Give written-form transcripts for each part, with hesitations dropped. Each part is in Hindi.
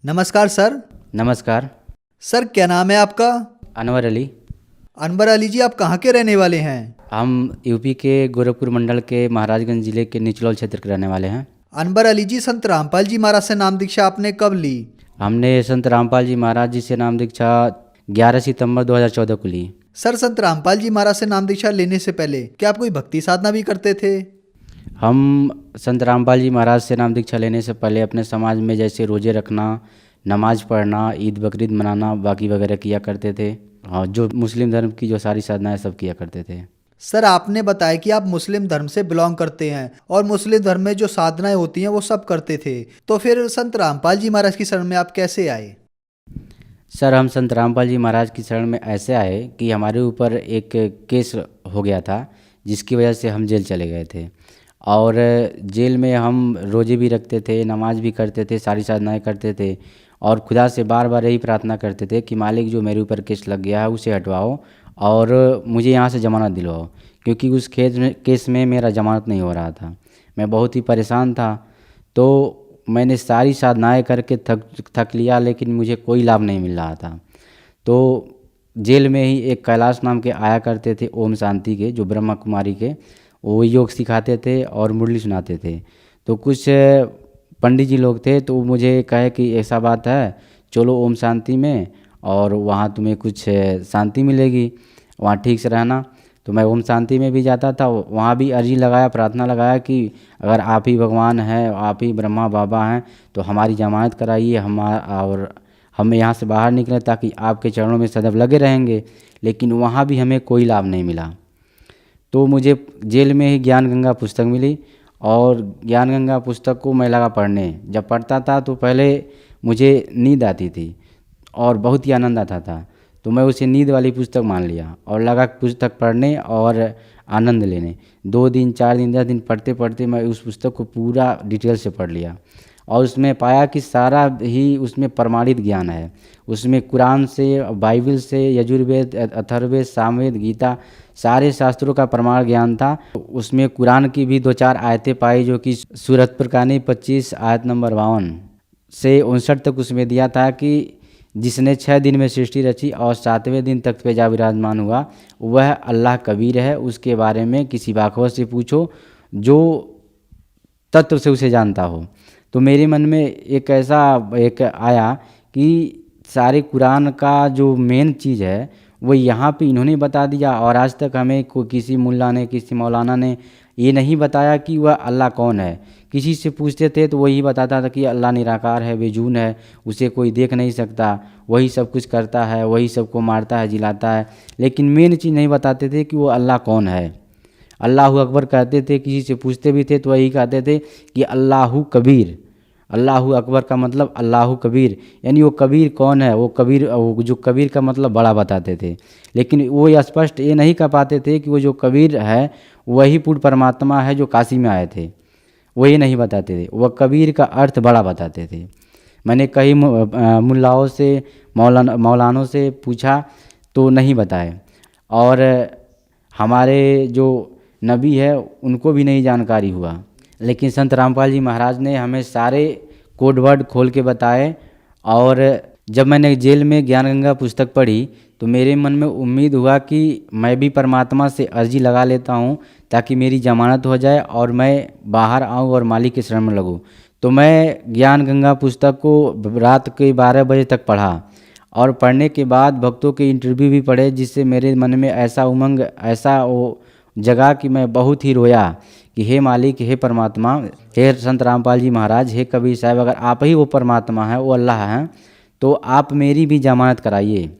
नमस्कार सर। नमस्कार। सर क्या नाम है आपका? अनवर अली। अनवर अली जी, आप कहाँ के रहने वाले हैं? हम यूपी के गोरखपुर मंडल के महाराजगंज जिले के निचलौल क्षेत्र के रहने वाले हैं। अनवर अली जी, संत रामपाल जी महाराज से नाम दीक्षा आपने कब ली? हमने संत रामपाल जी महाराज जी से नाम दीक्षा 11 सितंबर 2014 को ली। सर, संत रामपाल जी महाराज से नाम दीक्षा लेने से पहले क्या आप कोई भक्ति साधना भी करते थे? हम संत रामपाल जी महाराज से नाम दीक्षा लेने से पहले अपने समाज में जैसे रोज़े रखना, नमाज पढ़ना, ईद बकरीद मनाना बाकी वगैरह किया करते थे। हाँ, जो मुस्लिम धर्म की जो सारी साधनाएं सब किया करते थे। सर, आपने बताया कि आप मुस्लिम धर्म से बिलोंग करते हैं और मुस्लिम धर्म में जो साधनाएं होती हैं वो सब करते थे, तो फिर संत रामपाल जी महाराज की शरण में आप कैसे आए? सर, हम संत रामपाल जी महाराज की शरण में ऐसे आए कि हमारे ऊपर एक केस हो गया था जिसकी वजह से हम जेल चले गए थे। और जेल में हम रोज़े भी रखते थे, नमाज भी करते थे, सारी साधनाएं करते थे और खुदा से बार बार यही प्रार्थना करते थे कि मालिक जो मेरे ऊपर केस लग गया है उसे हटवाओ और मुझे यहाँ से ज़मानत दिलवाओ, क्योंकि उस केस में मेरा ज़मानत नहीं हो रहा था। मैं बहुत ही परेशान था। तो मैंने सारी साधनाएं करके थक लिया, लेकिन मुझे कोई लाभ नहीं मिल रहा था। तो जेल में ही एक कैलाश नाम के आया करते थे ओम शांति के, जो ब्रह्मा कुमारी के, वो योग सिखाते थे और मुरली सुनाते थे। तो कुछ पंडित जी लोग थे, तो मुझे कहे कि ऐसा बात है, चलो ओम शांति में और वहाँ तुम्हें कुछ शांति मिलेगी, वहाँ ठीक से रहना। तो मैं ओम शांति में भी जाता था, वहाँ भी अर्जी लगाया, प्रार्थना लगाया कि अगर आप ही भगवान हैं, आप ही ब्रह्मा बाबा हैं, तो हमारी जमानत कराइए और हम यहाँ से बाहर निकलें ताकि आपके चरणों में सदैव लगे रहेंगे। लेकिन वहाँ भी हमें कोई लाभ नहीं मिला। तो मुझे जेल में ही ज्ञान गंगा पुस्तक मिली और ज्ञान गंगा पुस्तक को मैं लगा पढ़ने। जब पढ़ता था तो पहले मुझे नींद आती थी और बहुत ही आनंद आता था, तो मैं उसे नींद वाली पुस्तक मान लिया और लगा पुस्तक पढ़ने और आनंद लेने। 2 दिन 4 दिन 10 दिन पढ़ते पढ़ते मैं उस पुस्तक को पूरा डिटेल से पढ़ लिया और उसमें पाया कि सारा ही उसमें प्रमाणित ज्ञान है। उसमें कुरान से, बाइबल से, यजुर्वेद, अथर्ववेद, सामवेद, गीता, सारे शास्त्रों का प्रमाण ज्ञान था। उसमें कुरान की भी 2-4 आयतें पाई, जो कि सूरत फुरकानी 25 आयत नंबर 52 से 59 तक उसमें दिया था कि जिसने 6 दिन में सृष्टि रची और 7वें दिन तख्त पे जा विराजमान हुआ, वह अल्लाह कबीर है। उसके बारे में किसी बाखबर से पूछो जो तत्व से उसे जानता हो। तो मेरे मन में एक आया कि सारे कुरान का जो मेन चीज़ है वो यहाँ पे इन्होंने बता दिया, और आज तक हमें किसी मुल्ला ने, किसी मौलाना ने ये नहीं बताया कि वह अल्लाह कौन है। किसी से पूछते थे तो वही बताता था कि अल्लाह निराकार है, बेजून है, उसे कोई देख नहीं सकता, वही सब कुछ करता है, वही सबको मारता है, जिलाता है। लेकिन मेन चीज़ नहीं बताते थे कि वो अल्लाह कौन है। अल्लाहू अकबर कहते थे, किसी से पूछते भी थे तो वही कहते थे कि अल्लाहू कबीर। अल्लाहू अकबर का मतलब अल्लाहू कबीर, यानी वो कबीर कौन है। वो जो कबीर का मतलब बड़ा बताते थे, लेकिन वो स्पष्ट ये नहीं कह पाते थे कि वो जो कबीर है वही पूर्ण परमात्मा है जो काशी में आए थे। वो ये नहीं बताते थे, वह कबीर का अर्थ बड़ा बताते थे। मैंने कई मुल्लाओं से, मौलानों से पूछा तो नहीं बताए, और हमारे जो नबी है उनको भी नहीं जानकारी हुआ। लेकिन संत रामपाल जी महाराज ने हमें सारे कोड वर्ड खोल के बताए। और जब मैंने जेल में ज्ञान गंगा पुस्तक पढ़ी तो मेरे मन में उम्मीद हुआ कि मैं भी परमात्मा से अर्जी लगा लेता हूँ ताकि मेरी जमानत हो जाए और मैं बाहर आऊँ और मालिक के शरण में लगूँ। तो मैं ज्ञान गंगा पुस्तक को रात के 12 बजे तक पढ़ा, और पढ़ने के बाद भक्तों के इंटरव्यू भी पढ़े, जिससे मेरे मन में ऐसा उमंग, ऐसा वो जगा कि मैं बहुत ही रोया कि हे मालिक, हे परमात्मा, हे संत रामपाल जी महाराज, हे कबीर साहब, अगर आप ही वो परमात्मा हैं, वो अल्लाह हैं, तो आप मेरी भी जमानत कराइए,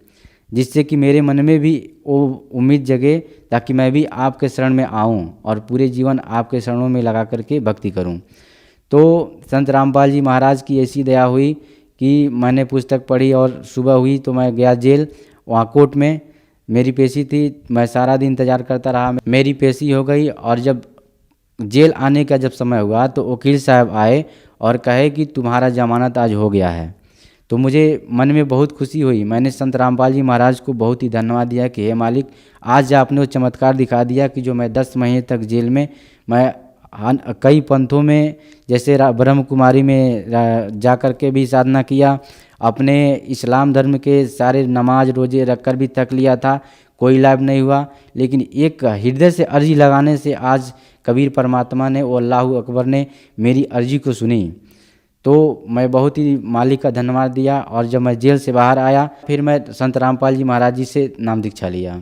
जिससे कि मेरे मन में भी वो उम्मीद जगे ताकि मैं भी आपके शरण में आऊं और पूरे जीवन आपके शरणों में लगा करके भक्ति करूं। तो संत रामपाल जी महाराज की ऐसी दया हुई कि मैंने पुस्तक पढ़ी और सुबह हुई तो मैं गया जेल। वहाँ कोर्ट में मेरी पेशी थी, मैं सारा दिन इंतज़ार करता रहा। मेरी पेशी हो गई और जब जेल आने का जब समय हुआ तो वकील साहब आए और कहे कि तुम्हारा जमानत आज हो गया है। तो मुझे मन में बहुत खुशी हुई। मैंने संत रामपाल जी महाराज को बहुत ही धन्यवाद दिया कि हे मालिक, आज आपने वो चमत्कार दिखा दिया कि जो मैं 10 महीने तक जेल में मैं कई पंथों में जैसे ब्रह्म कुमारी में जा कर के भी साधना किया, अपने इस्लाम धर्म के सारे नमाज रोजे रख कर भी थक लिया था, कोई लाभ नहीं हुआ। लेकिन एक हृदय से अर्जी लगाने से आज कबीर परमात्मा ने और अल्लाह अकबर ने मेरी अर्जी को सुनी। तो मैं बहुत ही मालिक का धन्यवाद दिया। और जब मैं जेल से बाहर आया फिर मैं संत रामपाल जी महाराज जी से नाम दीक्षा लिया।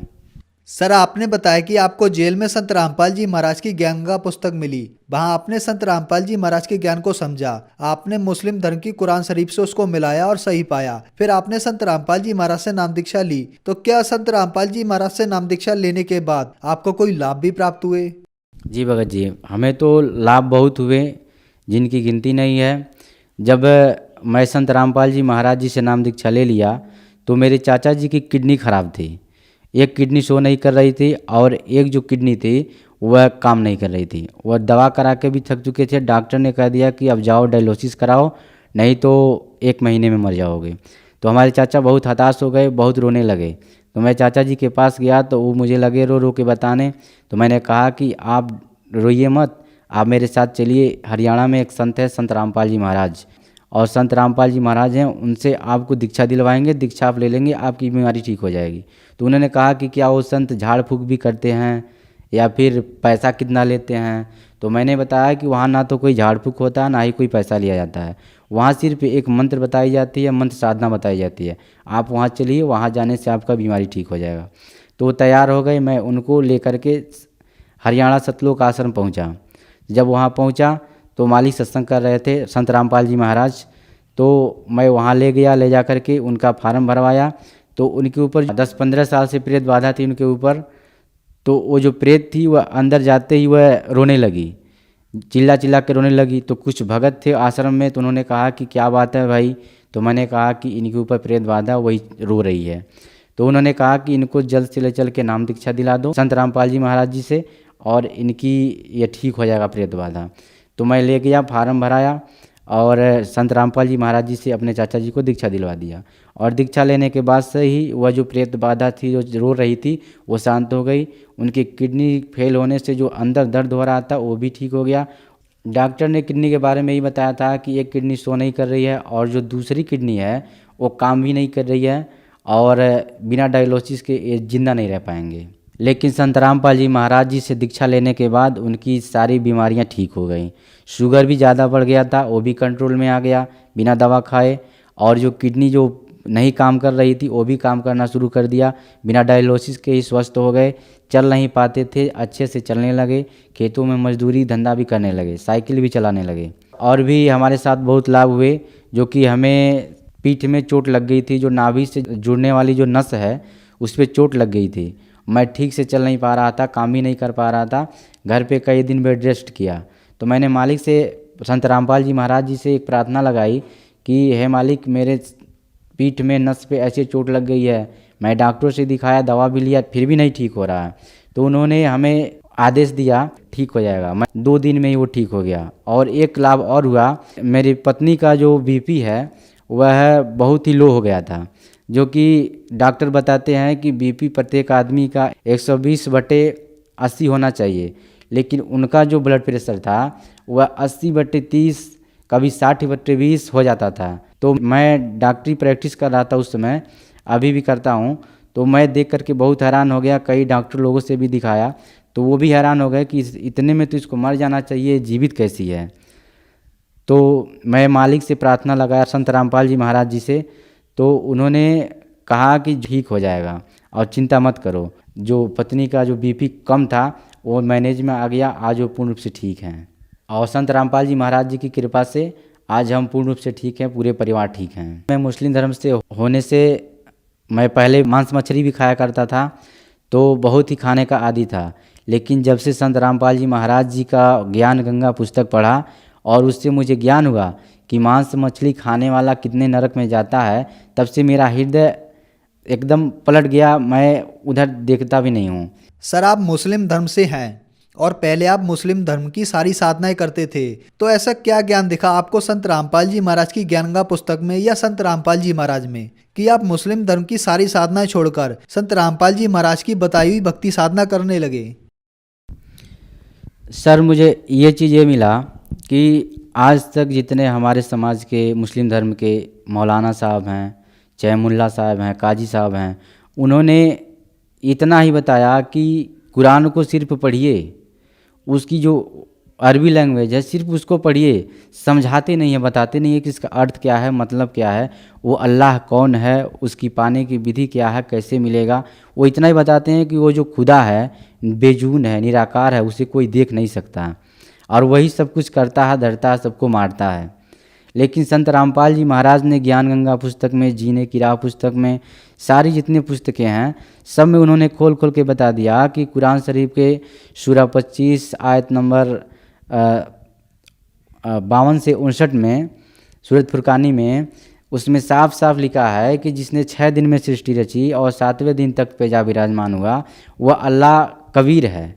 सर, आपने बताया कि आपको जेल में संत रामपाल जी महाराज की ज्ञान का पुस्तक मिली। वहां आपने संत रामपाल जी महाराज के ज्ञान को समझा। आपने मुस्लिम धर्म की कुरान शरीफ से उसको मिलाया और सही पाया। फिर आपने संत रामपाल जी महाराज से नाम दीक्षा ली। तो क्या संत रामपाल जी महाराज से नाम दीक्षा लेने के बाद आपको कोई लाभ भी प्राप्त हुए? जी भगत जी, हमें तो लाभ बहुत हुए जिनकी गिनती नहीं है। जब मैं संत रामपाल जी महाराज जी से नाम दीक्षा ले लिया तो मेरे चाचा जी की किडनी खराब थी। एक किडनी शो नहीं कर रही थी और एक जो किडनी थी वह काम नहीं कर रही थी। वह दवा करा के भी थक चुके थे। डॉक्टर ने कह दिया कि अब जाओ डायलिसिस कराओ, नहीं तो 1 महीने में मर जाओगे। तो हमारे चाचा बहुत हताश हो गए, बहुत रोने लगे। तो मैं चाचा जी के पास गया तो वो मुझे लगे रो रो के बताने। तो मैंने कहा कि आप रोइए मत, आप मेरे साथ चलिए। हरियाणा में एक संत है संत रामपाल जी महाराज, और संत रामपाल जी महाराज हैं, उनसे आपको दीक्षा दिलवाएंगे, दीक्षा आप ले लेंगे, आपकी बीमारी ठीक हो जाएगी। तो उन्होंने कहा कि क्या वो संत झाड़ फूँक भी करते हैं या फिर पैसा कितना लेते हैं? तो मैंने बताया कि वहाँ ना तो कोई झाड़ फूँक होता है, ना ही कोई पैसा लिया जाता है। वहाँ सिर्फ एक मंत्र बताई जाती है, मंत्र साधना बताई जाती है। आप वहाँ चलिए, वहाँ जाने से आपका बीमारी ठीक हो जाएगा। तो वो तैयार हो गए। मैं उनको लेकर के हरियाणा सतलोक आश्रम पहुँचा। जब वहाँ पहुँचा तो मालिक सत्संग कर रहे थे संत रामपाल जी महाराज। तो मैं वहाँ ले गया, ले जा कर के उनका फार्म भरवाया। तो उनके ऊपर 10-15 साल से प्रेत बाधा थी उनके ऊपर। तो वो जो प्रेत थी वह अंदर जाते ही वह रोने लगी, चिल्ला चिल्ला के रोने लगी। तो कुछ भगत थे आश्रम में, तो उन्होंने कहा कि क्या बात है भाई? तो मैंने कहा कि इनके ऊपर प्रेत बाधा, वही रो रही है। तो उन्होंने कहा कि इनको जल्द से ले चल के नाम दीक्षा दिला दो संत रामपाल जी महाराज जी से, और इनकी ये ठीक हो जाएगा प्रेत बाधा। तो मैं ले गया, फार्म भराया और संत रामपाल जी महाराज जी से अपने चाचा जी को दीक्षा दिलवा दिया। और दीक्षा लेने के बाद से ही वह जो प्रेत बाधा थी, जो रो रही थी, वो शांत हो गई। उनकी किडनी फेल होने से जो अंदर दर्द हो रहा था वो भी ठीक हो गया। डॉक्टर ने किडनी के बारे में ही बताया था कि एक किडनी शो नहीं कर रही है और जो दूसरी किडनी है वो काम भी नहीं कर रही है, और बिना डायलिसिस के ये जिंदा नहीं रह पाएंगे। लेकिन संत रामपाल जी महाराज जी से दीक्षा लेने के बाद उनकी सारी बीमारियां ठीक हो गई। शुगर भी ज़्यादा बढ़ गया था, वो भी कंट्रोल में आ गया बिना दवा खाए। और जो किडनी जो नहीं काम कर रही थी वो भी काम करना शुरू कर दिया, बिना डायलिसिस के ही स्वस्थ हो गए। चल नहीं पाते थे, अच्छे से चलने लगे, खेतों में मजदूरी धंधा भी करने लगे, साइकिल भी चलाने लगे। और भी हमारे साथ बहुत लाभ हुए, जो कि हमें पीठ में चोट लग गई थी, जो नाभि से जुड़ने वाली जो नस है उस पर चोट लग गई थी। मैं ठीक से चल नहीं पा रहा था, काम भी नहीं कर पा रहा था, घर पे कई दिन बेड रेस्ट किया। तो मैंने मालिक से, संत रामपाल जी महाराज जी से एक प्रार्थना लगाई कि हे मालिक, मेरे पीठ में नस पे ऐसे चोट लग गई है, मैं डॉक्टर से दिखाया, दवा भी लिया, फिर भी नहीं ठीक हो रहा है। तो उन्होंने हमें आदेश दिया ठीक हो जाएगा। मैं 2 दिन में ही वो ठीक हो गया। और एक लाभ और हुआ, मेरी पत्नी का जो बीपी है वह बहुत ही लो हो गया था, जो कि डॉक्टर बताते हैं कि बीपी प्रत्येक आदमी का 120/80 होना चाहिए। लेकिन उनका जो ब्लड प्रेशर था वह 80/30, कभी 60/20 हो जाता था। तो मैं डॉक्टरी प्रैक्टिस कर रहा था उस समय, अभी भी करता हूँ। तो मैं देख करके बहुत हैरान हो गया, कई डॉक्टर लोगों से भी दिखाया तो वो भी हैरान हो गए कि इतने में तो इसको मर जाना चाहिए, जीवित कैसी है। तो मैं मालिक से प्रार्थना लगाया संत रामपाल जी महाराज जी से, तो उन्होंने कहा कि ठीक हो जाएगा और चिंता मत करो। जो पत्नी का जो बीपी कम था वो मैनेज में आ गया, आज वो पूर्ण रूप से ठीक हैं। और संत रामपाल जी महाराज जी की कृपा से आज हम पूर्ण रूप से ठीक हैं, पूरे परिवार ठीक हैं। मैं मुस्लिम धर्म से होने से मैं पहले मांस मछली भी खाया करता था, तो बहुत ही खाने का आदी था। लेकिन जब से संत रामपाल जी महाराज जी का ज्ञान गंगा पुस्तक पढ़ा और उससे मुझे ज्ञान हुआ कि मांस मछली खाने वाला कितने नरक में जाता है, तब से मेरा हृदय एकदम पलट गया, मैं उधर देखता भी नहीं हूँ। सर, आप मुस्लिम धर्म से हैं और पहले आप मुस्लिम धर्म की सारी साधनाएं करते थे, तो ऐसा क्या ज्ञान दिखा आपको संत रामपाल जी महाराज की ज्ञानगंगा पुस्तक में या संत रामपाल जी महाराज में कि आप मुस्लिम धर्म की सारी साधनाएं छोड़कर संत रामपाल जी महाराज की बताई हुई भक्ति साधना करने लगे? सर मुझे ये चीज़ ये मिला कि आज तक जितने हमारे समाज के मुस्लिम धर्म के मौलाना साहब हैं, चाहे मुल्ला साहब हैं, काजी साहब हैं, उन्होंने इतना ही बताया कि कुरान को सिर्फ पढ़िए, उसकी जो अरबी लैंग्वेज है सिर्फ उसको पढ़िए, समझाते नहीं है, बताते नहीं है कि इसका अर्थ क्या है, मतलब क्या है, वो अल्लाह कौन है, उसकी पाने की विधि क्या है, कैसे मिलेगा। वो इतना ही बताते हैं कि वो जो खुदा है बेजून है, निराकार है, उसे कोई देख नहीं सकता और वही सब कुछ करता है, धरता है, सबको मारता है। लेकिन संत रामपाल जी महाराज ने ज्ञान गंगा पुस्तक में, जीने की राह पुस्तक में, सारी जितनी पुस्तकें हैं सब में उन्होंने खोल खोल के बता दिया कि कुरान शरीफ के सूरा 25 आयत नंबर 52 से 59 में, सूरत फुरकानी में, उसमें साफ साफ लिखा है कि जिसने 6 दिन में सृष्टि रची और 7वें दिन तक पे जा विराजमान हुआ, वह अल्लाह कबीर है,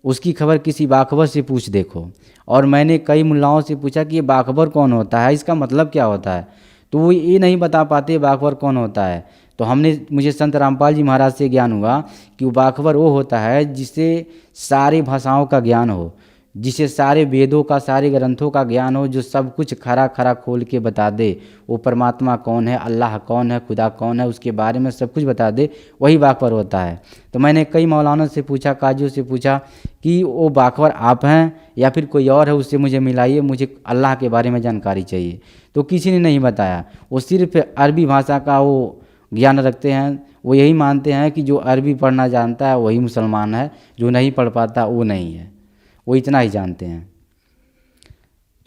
उसकी खबर किसी बाखबर से पूछ देखो। और मैंने कई मुल्लाओं से पूछा कि ये बाखबर कौन होता है, इसका मतलब क्या होता है, तो वो ये नहीं बता पाते बाखबर कौन होता है। तो मुझे संत रामपाल जी महाराज से ज्ञान हुआ कि वो बाखबर वो होता है जिसे सारी भाषाओं का ज्ञान हो, जिसे सारे वेदों का, सारे ग्रंथों का ज्ञान हो, जो सब कुछ खरा खरा खोल के बता दे वो परमात्मा कौन है, अल्लाह कौन है, खुदा कौन है, उसके बारे में सब कुछ बता दे, वही बाखबर होता है। तो मैंने कई मौलानों से पूछा, काजियों से पूछा कि वो बाखबर आप हैं या फिर कोई और है, उससे मुझे मिलाइए, मुझे अल्लाह के बारे में जानकारी चाहिए। तो किसी ने नहीं बताया। वो सिर्फ अरबी भाषा का वो ज्ञान रखते हैं। वो यही मानते हैं कि जो अरबी पढ़ना जानता है वही मुसलमान है, जो नहीं पढ़ पाता वो नहीं है, वो इतना ही जानते हैं।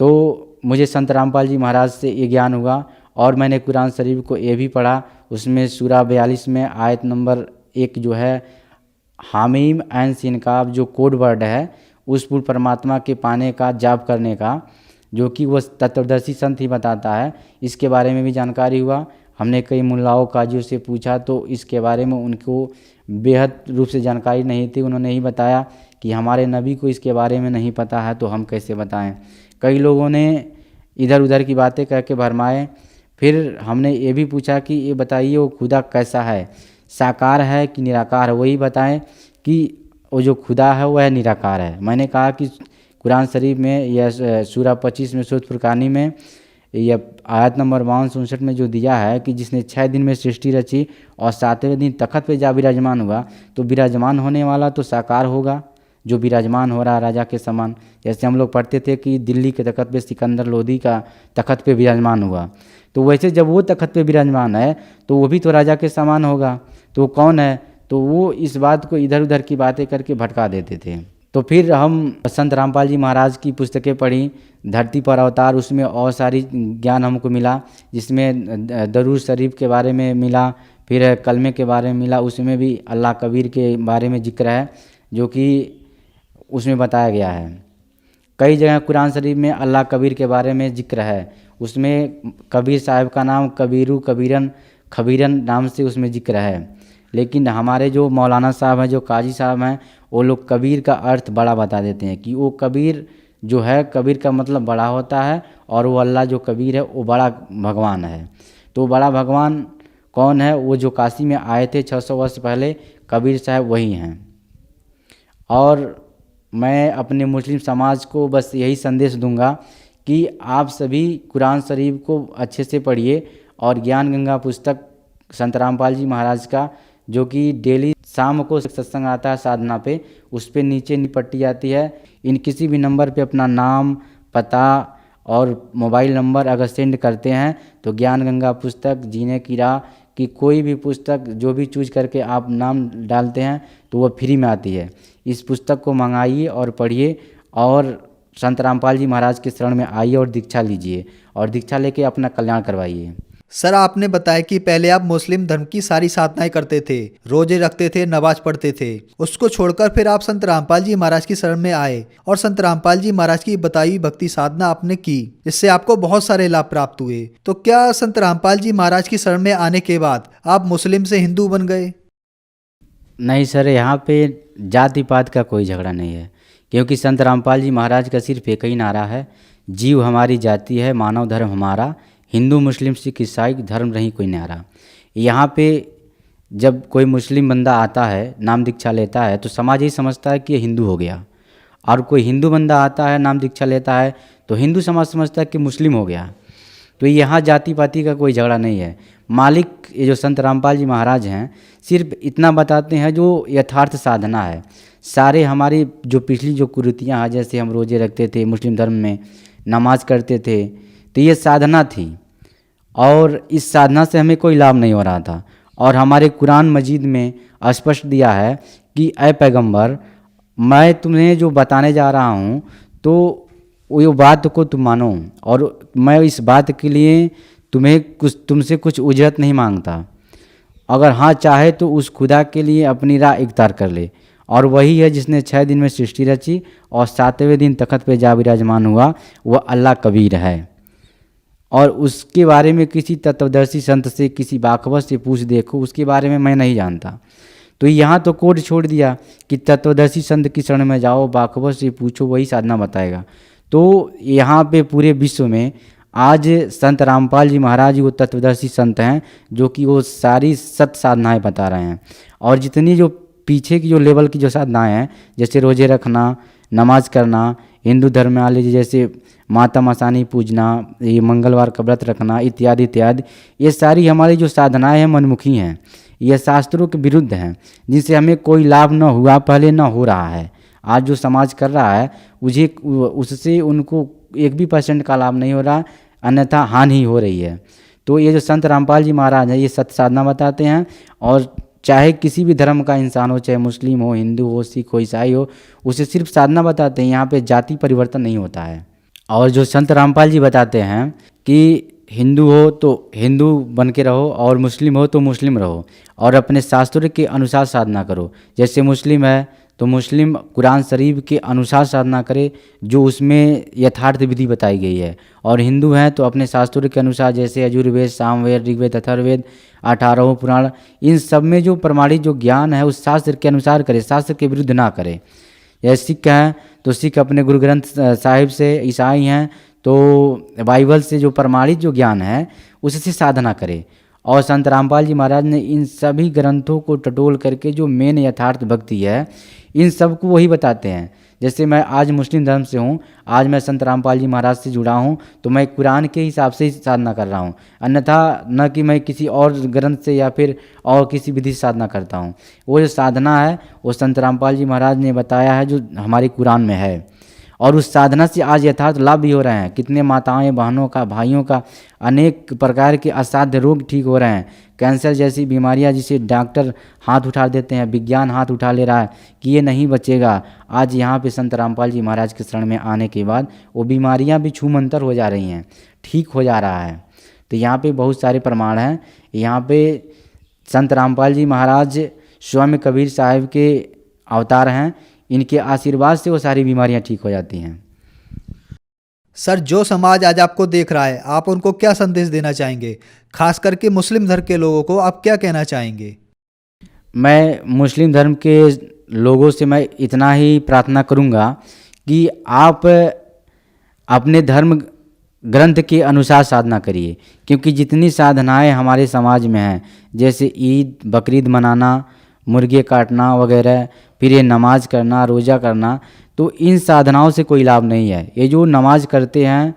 तो मुझे संत रामपाल जी महाराज से ये ज्ञान हुआ और मैंने कुरान शरीफ को ये भी पढ़ा, उसमें सूरा 42 में आयत नंबर 1 जो है हामीम ऐन सिनकाब, जो कोड वर्ड है उस पूर्ण परमात्मा के पाने का, जाप करने का, जो कि वह तत्वदर्शी संत ही बताता है, इसके बारे में भी जानकारी हुआ। हमने कई मुल्लाओं काजियों से पूछा तो इसके बारे में उनको बेहद रूप से जानकारी नहीं थी। उन्होंने ही बताया कि हमारे नबी को इसके बारे में नहीं पता है तो हम कैसे बताएं। कई लोगों ने इधर उधर की बातें कह के भरमाए। फिर हमने ये भी पूछा कि ये बताइए वो खुदा कैसा है, साकार है कि निराकार है, वही बताएं कि वो जो खुदा है वह निराकार है। मैंने कहा कि कुरान शरीफ में यह सूरा 25 में, सूरत फुरकानी में, यह आयत नंबर 52-59 में जो दिया है कि जिसने 6 दिन में सृष्टि रची और 7वें दिन तखत पे जा विराजमान हुआ, तो विराजमान होने वाला तो साकार होगा, जो विराजमान हो रहा है राजा के समान। जैसे हम लोग पढ़ते थे कि दिल्ली के तखत पे सिकंदर लोधी का तखत पे विराजमान हुआ, तो वैसे जब वो तखत पे विराजमान है तो वो भी तो राजा के समान होगा। तो कौन है, तो वो इस बात को इधर उधर की बातें करके भटका देते थे। तो फिर हम संत रामपाल जी महाराज की पुस्तकें पढ़ी, धरती पर अवतार, उसमें और सारी ज्ञान हमको मिला, जिसमें दरूद शरीफ के बारे में मिला, फिर कलमे के बारे में मिला, उसमें भी अल्लाह कबीर के बारे में जिक्र है जो कि उसमें बताया गया है। कई जगह कुरान शरीफ में अल्लाह कबीर के बारे में जिक्र है, उसमें कबीर साहब का नाम कबीरू, कबीरन, खबीरन नाम से उसमें जिक्र है। लेकिन हमारे जो मौलाना साहब हैं, जो काजी साहब हैं, वो लोग कबीर का अर्थ बड़ा बता देते हैं कि वो कबीर जो है, कबीर का मतलब बड़ा होता है और वो अल्लाह जो कबीर है वो बड़ा भगवान है। तो बड़ा भगवान कौन है, वो जो काशी में आए थे 600 वर्ष पहले, कबीर साहब वही हैं। और मैं अपने मुस्लिम समाज को बस यही संदेश दूंगा कि आप सभी कुरान शरीफ को अच्छे से पढ़िए और ज्ञान गंगा पुस्तक संत रामपाल जी महाराज का, जो कि डेली शाम को सत्संग आता है साधना पे, उस पे नीचे पट्टी आती है। इन किसी भी नंबर पे अपना नाम, पता और मोबाइल नंबर अगर सेंड करते हैं तो ज्ञान गंगा पुस्तक, जीने की राह की कोई भी पुस्तक जो भी चूज करके आप नाम डालते हैं तो वह फ्री में आती है। इस पुस्तक को मंगाइए और पढ़िए और संत रामपाल जी महाराज के शरण में आइए और दीक्षा लीजिए और दीक्षा लेके अपना कल्याण करवाइए। सर, आपने बताया कि पहले आप मुस्लिम धर्म की सारी साधनाएं करते थे, रोजे रखते थे, नमाज पढ़ते थे। उसको छोड़कर फिर आप संत रामपाल जी महाराज की शरण में आए और संत रामपाल जी महाराज की बताई हुई भक्ति साधना आपने की, जिससे आपको बहुत सारे लाभ प्राप्त हुए। तो क्या संत रामपाल जी महाराज की शरण में आने के बाद आप मुस्लिम से हिंदू बन गए? नहीं सर, यहाँ पे जाति पात का कोई झगड़ा नहीं है, क्योंकि संत रामपाल जी महाराज का सिर्फ एक ही नारा है, जीव हमारी जाति है, मानव धर्म हमारा, हिंदू मुस्लिम सिख ईसाई धर्म नहीं कोई न्यारा। यहाँ पे जब कोई मुस्लिम बंदा आता है, नाम दीक्षा लेता है, तो समाज यही समझता है कि ये हिंदू हो गया और कोई हिंदू बंदा आता है, नाम दीक्षा लेता है, तो हिंदू समाज समझता है कि मुस्लिम हो गया। तो यहाँ जाति पाति का कोई झगड़ा नहीं है। मालिक ये जो संत रामपाल जी महाराज हैं, सिर्फ इतना बताते हैं जो यथार्थ साधना है। सारे हमारी जो पिछली जो कुरीतियाँ हैं, जैसे हम रोजे रखते थे, मुस्लिम धर्म में नमाज करते थे, तो ये साधना थी और इस साधना से हमें कोई लाभ नहीं हो रहा था। और हमारे कुरान मजीद में स्पष्ट दिया है कि ऐ पैगंबर, मैं तुम्हें जो बताने जा रहा हूँ तो वो बात को तुम मानो, और मैं इस बात के लिए तुमसे कुछ उजरत नहीं मांगता। अगर हाँ चाहे तो उस खुदा के लिए अपनी राह इख्तियार कर ले, और वही है जिसने 6 दिन में सृष्टि रची और 7वें दिन तख्त पे जा विराजमान हुआ, वह अल्लाह कबीर है। और उसके बारे में किसी तत्वदर्शी संत से, किसी बाखबर से पूछ देखो, उसके बारे में मैं नहीं जानता। तो यहाँ तो कोड छोड़ दिया कि तत्वदर्शी संत की शरण में जाओ, बाखबर से पूछो, वही साधना बताएगा। तो यहाँ पे पूरे विश्व में आज संत रामपाल जी महाराज वो तत्वदर्शी संत हैं जो कि वो सारी सत्य साधनाएँ बता रहे हैं। और जितनी जो पीछे की जो लेवल की जो साधनाएँ हैं, जैसे रोजे रखना, नमाज करना, हिंदू धर्म में आले जैसे माता मसानी पूजना, ये मंगलवार का व्रत रखना इत्यादि इत्यादि, ये सारी हमारी जो साधनाएँ हैं मनमुखी हैं, ये शास्त्रों के विरुद्ध हैं, जिनसे हमें कोई लाभ न हुआ पहले, न हो रहा है। आज जो समाज कर रहा है उससे उनको 1% का लाभ नहीं हो रहा, अन्यथा हानि ही हो रही है। तो ये जो संत रामपाल जी महाराज हैं, ये सत्य साधना बताते हैं, और चाहे किसी भी धर्म का इंसान हो, चाहे मुस्लिम हो, हिंदू हो, सिख हो, ईसाई हो, उसे सिर्फ साधना बताते हैं। यहाँ पे जाति परिवर्तन नहीं होता है। और जो संत रामपाल जी बताते हैं कि हिंदू हो तो हिंदू बन के रहो, और मुस्लिम हो तो मुस्लिम रहो, और अपने शास्त्रों के अनुसार साधना करो। जैसे मुस्लिम है तो मुस्लिम कुरान शरीफ के अनुसार साधना करे, जो उसमें यथार्थ विधि बताई गई है। और हिंदू हैं तो अपने शास्त्रों के अनुसार, जैसे यजुर्वेद, सामवेद, ऋग्वेद, अथर्ववेद, 18 पुराण, इन सब में जो प्रमाणित जो ज्ञान है उस शास्त्र के अनुसार करे, शास्त्र के विरुद्ध ना करे। जैसे सिख हैं तो सिख अपने गुरु ग्रंथ साहिब से, ईसाई हैं तो बाइबल से जो प्रमाणित जो ज्ञान है उससे साधना करे। और संत रामपाल जी महाराज ने इन सभी ग्रंथों को टटोल करके जो मेन यथार्थ भक्ति है, इन सब को वही बताते हैं। जैसे मैं आज मुस्लिम धर्म से हूँ, आज मैं संत रामपाल जी महाराज से जुड़ा हूँ, तो मैं कुरान के हिसाब से ही साधना कर रहा हूँ, अन्यथा न कि मैं किसी और ग्रंथ से या फिर और किसी विधि से साधना करता हूँ। वो जो साधना है वो संत रामपाल जी महाराज ने बताया है, जो हमारे कुरान में है। और उस साधना से आज यथार्थ लाभ भी हो रहे हैं। कितने माताएं, बहनों का, भाइयों का अनेक प्रकार के असाध्य रोग ठीक हो रहे हैं। कैंसर जैसी बीमारियां जिसे डॉक्टर हाथ उठा देते हैं, विज्ञान हाथ उठा ले रहा है कि ये नहीं बचेगा, आज यहाँ पे संत रामपाल जी महाराज के शरण में आने के बाद वो बीमारियां भी छूमंतर हो जा रही हैं, ठीक हो जा रहा है। तो यहाँ पे बहुत सारे प्रमाण हैं। यहाँ पे संत रामपाल जी महाराज स्वयं कबीर साहिब के अवतार हैं, इनके आशीर्वाद से वो सारी बीमारियां ठीक हो जाती हैं। सर, जो समाज आज आपको देख रहा है, आप उनको क्या संदेश देना चाहेंगे? खास करके मुस्लिम धर्म के लोगों को आप क्या कहना चाहेंगे? मैं मुस्लिम धर्म के लोगों से मैं इतना ही प्रार्थना करूंगा कि आप अपने धर्म ग्रंथ के अनुसार साधना करिए, क्योंकि जितनी साधनाएं हमारे समाज में हैं, जैसे ईद, बकरीद मनाना, मुर्गे काटना वगैरह, फिर ये नमाज करना, रोज़ा करना, तो इन साधनाओं से कोई लाभ नहीं है। ये जो नमाज करते हैं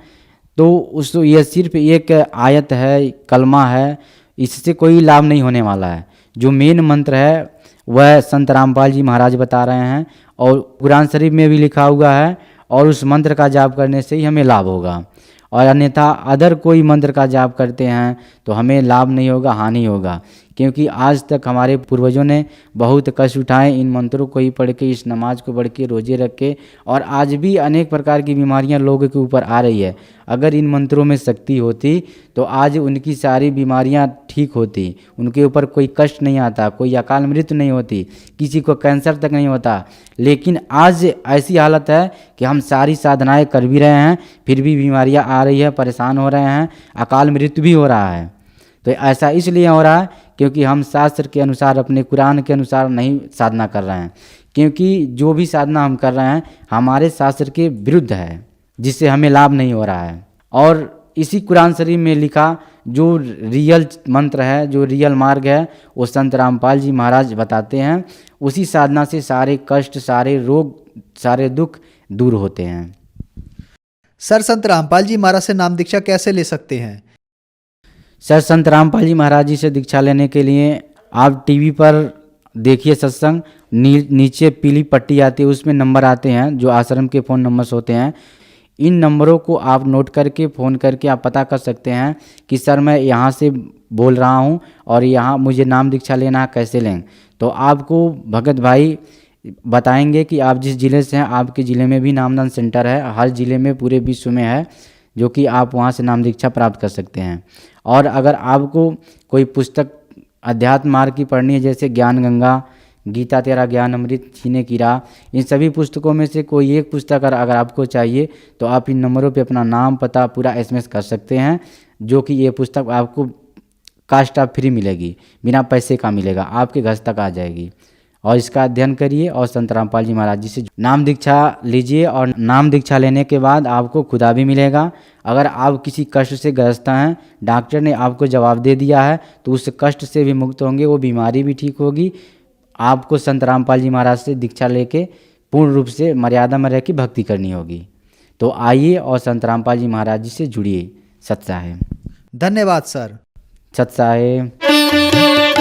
तो ये सिर्फ एक आयत है, कलमा है, इससे कोई लाभ नहीं होने वाला है। जो मेन मंत्र है वह संत रामपाल जी महाराज बता रहे हैं, और कुरान शरीफ में भी लिखा हुआ है, और उस मंत्र का जाप करने से ही हमें लाभ होगा। और अन्यथा अदर कोई मंत्र का जाप करते हैं तो हमें लाभ नहीं होगा, हानि होगा। क्योंकि आज तक हमारे पूर्वजों ने बहुत कष्ट उठाए इन मंत्रों को ही पढ़ के, इस नमाज को पढ़ के, रोजे रख के, और आज भी अनेक प्रकार की बीमारियां लोगों के ऊपर आ रही है। अगर इन मंत्रों में शक्ति होती तो आज उनकी सारी बीमारियां ठीक होती, उनके ऊपर कोई कष्ट नहीं आता, कोई अकाल मृत्यु नहीं होती, किसी को कैंसर तक नहीं होता। लेकिन आज ऐसी हालत है कि हम सारी साधनाएं कर भी रहे हैं, फिर भी बीमारियां आ रही है, परेशान हो रहे हैं, अकाल मृत्यु भी हो रहा है। तो ऐसा इसलिए हो रहा है क्योंकि हम शास्त्र के अनुसार, अपने कुरान के अनुसार नहीं साधना कर रहे हैं। क्योंकि जो भी साधना हम कर रहे हैं हमारे शास्त्र के विरुद्ध है, जिससे हमें लाभ नहीं हो रहा है। और इसी कुरान शरीफ में लिखा जो रियल मंत्र है, जो रियल मार्ग है, वो संत रामपाल जी महाराज बताते हैं। उसी साधना से सारे कष्ट, सारे रोग, सारे दुख दूर होते हैं। सर, संत रामपाल जी महाराज से नाम दीक्षा कैसे ले सकते हैं? सर, संत रामपाल जी महाराज जी से दीक्षा लेने के लिए आप टीवी पर देखिए सत्संग, नीचे पीली पट्टी आती है, उसमें नंबर आते हैं जो आश्रम के फ़ोन नंबर्स होते हैं। इन नंबरों को आप नोट करके फ़ोन करके आप पता कर सकते हैं कि सर मैं यहाँ से बोल रहा हूँ और यहाँ मुझे नाम दीक्षा लेना है, कैसे लें। तो आपको भगत भाई बताएंगे कि आप जिस ज़िले से हैं, आपके ज़िले में भी नामदान सेंटर है, हर ज़िले में पूरे विश्व में है, जो कि आप वहाँ से नाम दीक्षा प्राप्त कर सकते हैं। और अगर आपको कोई पुस्तक अध्यात्म मार्ग की पढ़नी है, जैसे ज्ञान गंगा, गीता तेरा ज्ञान अमृत, जीने की राह, इन सभी पुस्तकों में से कोई एक पुस्तक अगर आपको चाहिए तो आप इन नंबरों पे अपना नाम, पता पूरा SMS कर सकते हैं, जो कि ये पुस्तक आपको कास्ट ऑफ फ्री मिलेगी, बिना पैसे का मिलेगा, आपके घर तक आ जाएगी। और इसका अध्ययन करिए और संत रामपाल जी महाराज जी से नाम दीक्षा लीजिए। और नाम दीक्षा लेने के बाद आपको खुदा भी मिलेगा। अगर आप किसी कष्ट से ग्रस्त हैं, डॉक्टर ने आपको जवाब दे दिया है, तो उस कष्ट से भी मुक्त होंगे, वो बीमारी भी ठीक होगी। आपको संत रामपाल जी महाराज से दीक्षा लेके पूर्ण रूप से मर्यादा में रह के भक्ति करनी होगी। तो आइए और संत रामपाल जी महाराज जी से जुड़िए। सत साहेब। धन्यवाद सर। सत साहेब।